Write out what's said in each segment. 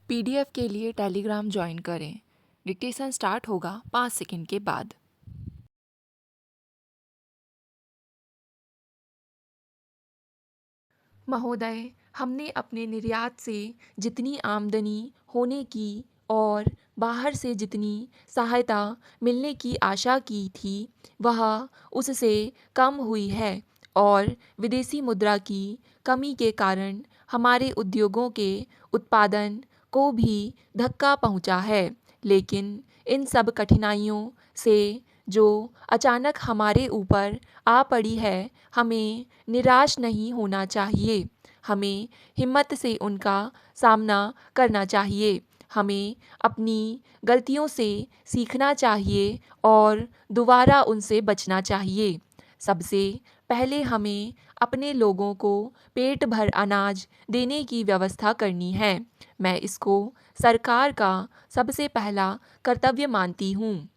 PDF के लिए Telegram join करें। डिक्टेशन स्टार्ट होगा 5 सेकंड के बाद। महोदय, हमने अपने निर्यात से जितनी आमदनी होने की और बाहर से जितनी सहायता मिलने की आशा की थी, वह उससे कम हुई है और विदेशी मुद्रा की कमी के कारण हमारे उद्योगों के उत्पादन को भी धक्का पहुंचा है। लेकिन इन सब कठिनाइयों से जो अचानक हमारे ऊपर आ पड़ी है, हमें निराश नहीं होना चाहिए। हमें हिम्मत से उनका सामना करना चाहिए। हमें अपनी गलतियों से सीखना चाहिए और दोबारा उनसे बचना चाहिए। सबसे पहले हमें अपने लोगों को पेट भर अनाज देने की व्यवस्था करनी है। मैं इसको सरकार का सबसे पहला कर्तव्य मानती हूँ।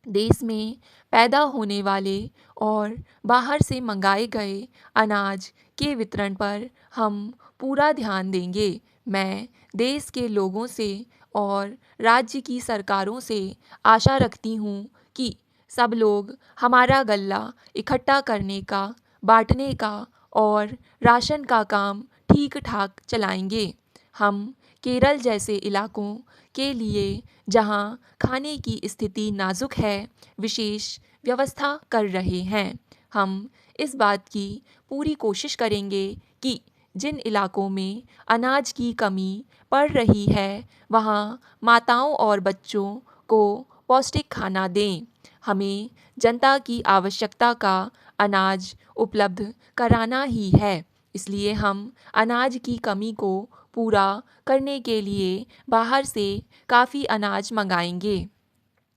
देश में पैदा होने वाले और बाहर से मंगाए गए अनाज के वितरण पर हम पूरा ध्यान देंगे। मैं देश के लोगों से और राज्य की सरकारों से आशा रखती हूँ कि सब लोग हमारा गल्ला इकट्ठा करने का, बांटने का और राशन का काम ठीक ठाक चलाएंगे। हम केरल जैसे इलाकों के लिए, जहां खाने की स्थिति नाजुक है, विशेष व्यवस्था कर रहे हैं। हम इस बात की पूरी कोशिश करेंगे कि जिन इलाकों में अनाज की कमी पड़ रही है, वहां माताओं और बच्चों को पौष्टिक खाना दें। हमें जनता की आवश्यकता का अनाज उपलब्ध कराना ही है। इसलिए हम अनाज की कमी को पूरा करने के लिए बाहर से काफ़ी अनाज मंगाएंगे।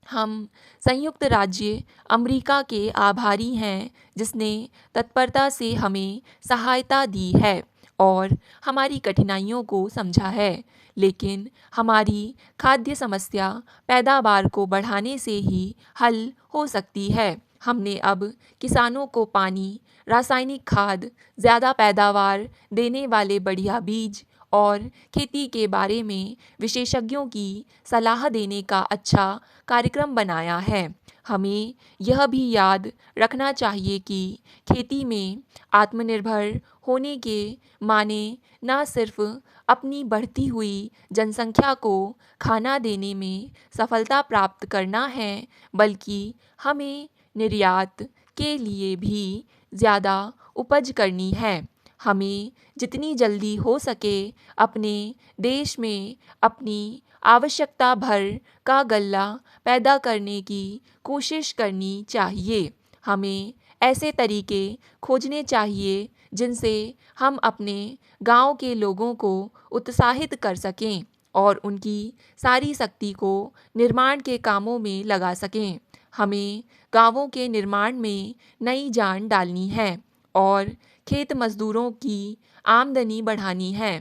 हम संयुक्त राज्य अमेरिका के आभारी हैं, जिसने तत्परता से हमें सहायता दी है और हमारी कठिनाइयों को समझा है। लेकिन हमारी खाद्य समस्या पैदावार को बढ़ाने से ही हल हो सकती है। हमने अब किसानों को पानी, रासायनिक खाद, ज़्यादा पैदावार देने वाले बढ़िया बीज और खेती के बारे में विशेषज्ञों की सलाह देने का अच्छा कार्यक्रम बनाया है। हमें यह भी याद रखना चाहिए कि खेती में आत्मनिर्भर होने के माने न सिर्फ अपनी बढ़ती हुई जनसंख्या को खाना देने में सफलता प्राप्त करना है, बल्कि हमें निर्यात के लिए भी ज़्यादा उपज करनी है। हमें जितनी जल्दी हो सके अपने देश में अपनी आवश्यकता भर का गल्ला पैदा करने की कोशिश करनी चाहिए। हमें ऐसे तरीके खोजने चाहिए जिनसे हम अपने गांव के लोगों को उत्साहित कर सकें और उनकी सारी शक्ति को निर्माण के कामों में लगा सकें। हमें गांवों के निर्माण में नई जान डालनी है और खेत मज़दूरों की आमदनी बढ़ानी है।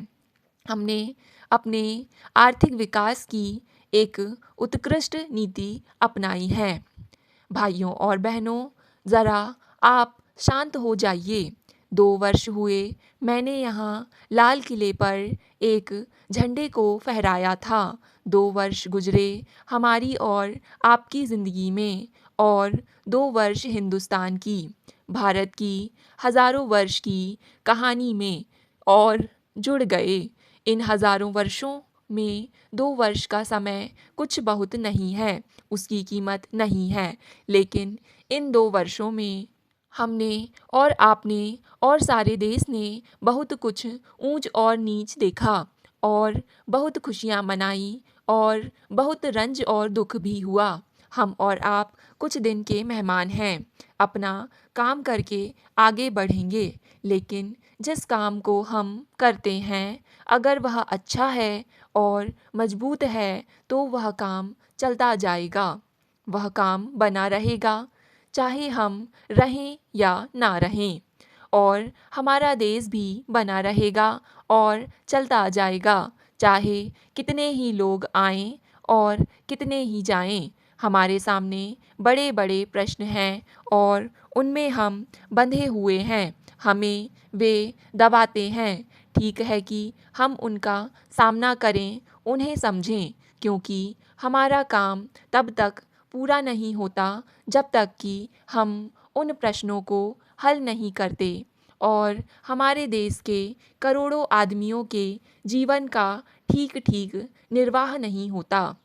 हमने अपने आर्थिक विकास की एक उत्कृष्ट नीति अपनाई है। भाइयों और बहनों, ज़रा आप शांत हो जाइए। 2 वर्ष हुए मैंने यहाँ लाल किले पर एक झंडे को फहराया था। 2 वर्ष गुजरे हमारी और आपकी ज़िंदगी में, और 2 वर्ष हिंदुस्तान की, भारत की हज़ारों वर्ष की कहानी में और जुड़ गए। इन हज़ारों वर्षों में 2 वर्ष का समय कुछ बहुत नहीं है, उसकी कीमत नहीं है। लेकिन इन 2 वर्षों में हमने और आपने और सारे देश ने बहुत कुछ ऊंच और नीच देखा और बहुत खुशियां मनाई और बहुत रंज और दुख भी हुआ। हम और आप कुछ दिन के मेहमान हैं, अपना काम करके आगे बढ़ेंगे। लेकिन जिस काम को हम करते हैं, अगर वह अच्छा है और मजबूत है, तो वह काम चलता जाएगा, वह काम बना रहेगा, चाहे हम रहें या ना रहें। और हमारा देश भी बना रहेगा और चलता जाएगा, चाहे कितने ही लोग आएं और कितने ही जाएं। हमारे सामने बड़े बड़े प्रश्न हैं और उनमें हम बंधे हुए हैं, हमें वे दबाते हैं। ठीक है कि हम उनका सामना करें, उन्हें समझें, क्योंकि हमारा काम तब तक पूरा नहीं होता जब तक कि हम उन प्रश्नों को हल नहीं करते और हमारे देश के करोड़ों आदमियों के जीवन का ठीक ठीक निर्वाह नहीं होता।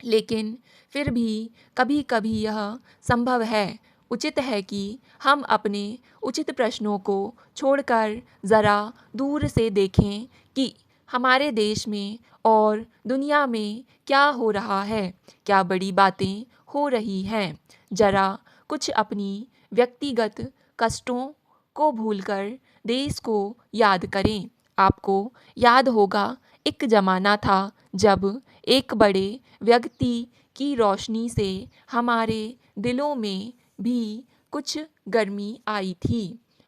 लेकिन फिर भी कभी कभी यह संभव है, उचित है कि हम अपने उचित प्रश्नों को छोड़कर ज़रा दूर से देखें कि हमारे देश में और दुनिया में क्या हो रहा है, क्या बड़ी बातें हो रही हैं। ज़रा कुछ अपनी व्यक्तिगत कष्टों को भूलकर देश को याद करें। आपको याद होगा, एक ज़माना था जब एक बड़े व्यक्ति की रोशनी से हमारे दिलों में भी कुछ गर्मी आई थी।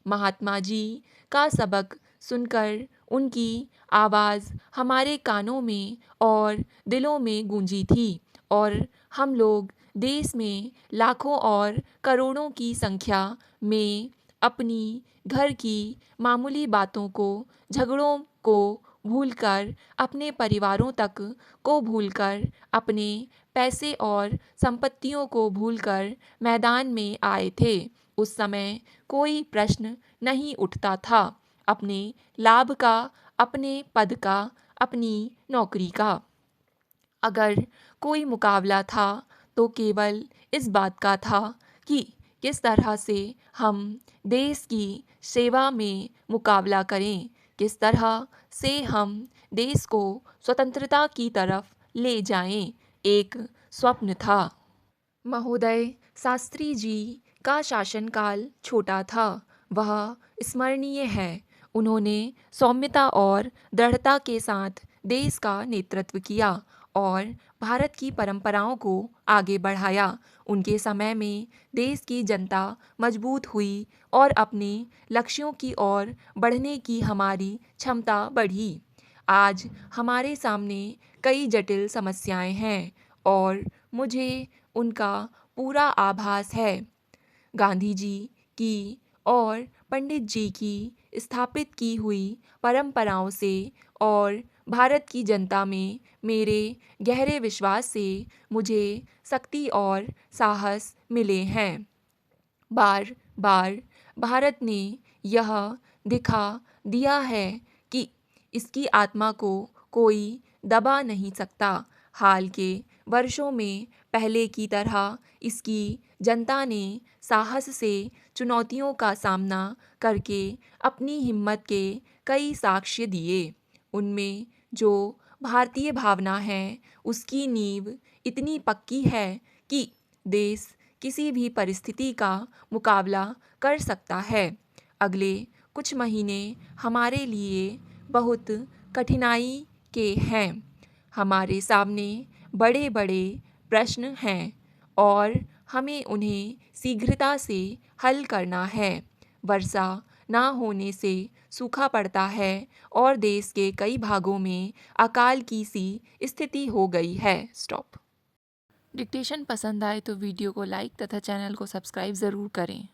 महात्मा जी का सबक सुनकर उनकी आवाज़ हमारे कानों में और दिलों में गूंजी थी और हम लोग देश में लाखों और करोड़ों की संख्या में अपनी घर की मामूली बातों को, झगड़ों को भूलकर, अपने परिवारों तक को भूलकर, अपने पैसे और संपत्तियों को भूलकर मैदान में आए थे। उस समय कोई प्रश्न नहीं उठता था अपने लाभ का, अपने पद का, अपनी नौकरी का। अगर कोई मुकाबला था तो केवल इस बात का था कि किस तरह से हम देश की सेवा में मुकाबला करें, किस तरह से हम देश को स्वतंत्रता की तरफ ले जाएं। एक स्वप्न था। महोदय शास्त्री जी का शासनकाल छोटा था, वह स्मरणीय है। उन्होंने सौम्यता और दृढ़ता के साथ देश का नेतृत्व किया और भारत की परंपराओं को आगे बढ़ाया। उनके समय में देश की जनता मजबूत हुई और अपने लक्ष्यों की ओर बढ़ने की हमारी क्षमता बढ़ी। आज हमारे सामने कई जटिल समस्याएं हैं और मुझे उनका पूरा आभास है। गांधी जी की और पंडित जी की स्थापित की हुई परंपराओं से और भारत की जनता में मेरे गहरे विश्वास से मुझे शक्ति और साहस मिले हैं। बार बार भारत ने यह दिखा दिया है कि इसकी आत्मा को कोई दबा नहीं सकता। हाल के वर्षों में पहले की तरह इसकी जनता ने साहस से चुनौतियों का सामना करके अपनी हिम्मत के कई साक्ष्य दिए। उनमें जो भारतीय भावना है उसकी नींव इतनी पक्की है कि देश किसी भी परिस्थिति का मुकाबला कर सकता है। अगले कुछ महीने हमारे लिए बहुत कठिनाई के हैं। हमारे सामने बड़े बड़े प्रश्न हैं और हमें उन्हें शीघ्रता से हल करना है। वर्षा ना होने से सूखा पड़ता है और देश के कई भागों में अकाल की सी स्थिति हो गई है। स्टॉप। डिक्टेशन पसंद आए तो वीडियो को लाइक तथा चैनल को सब्सक्राइब ज़रूर करें।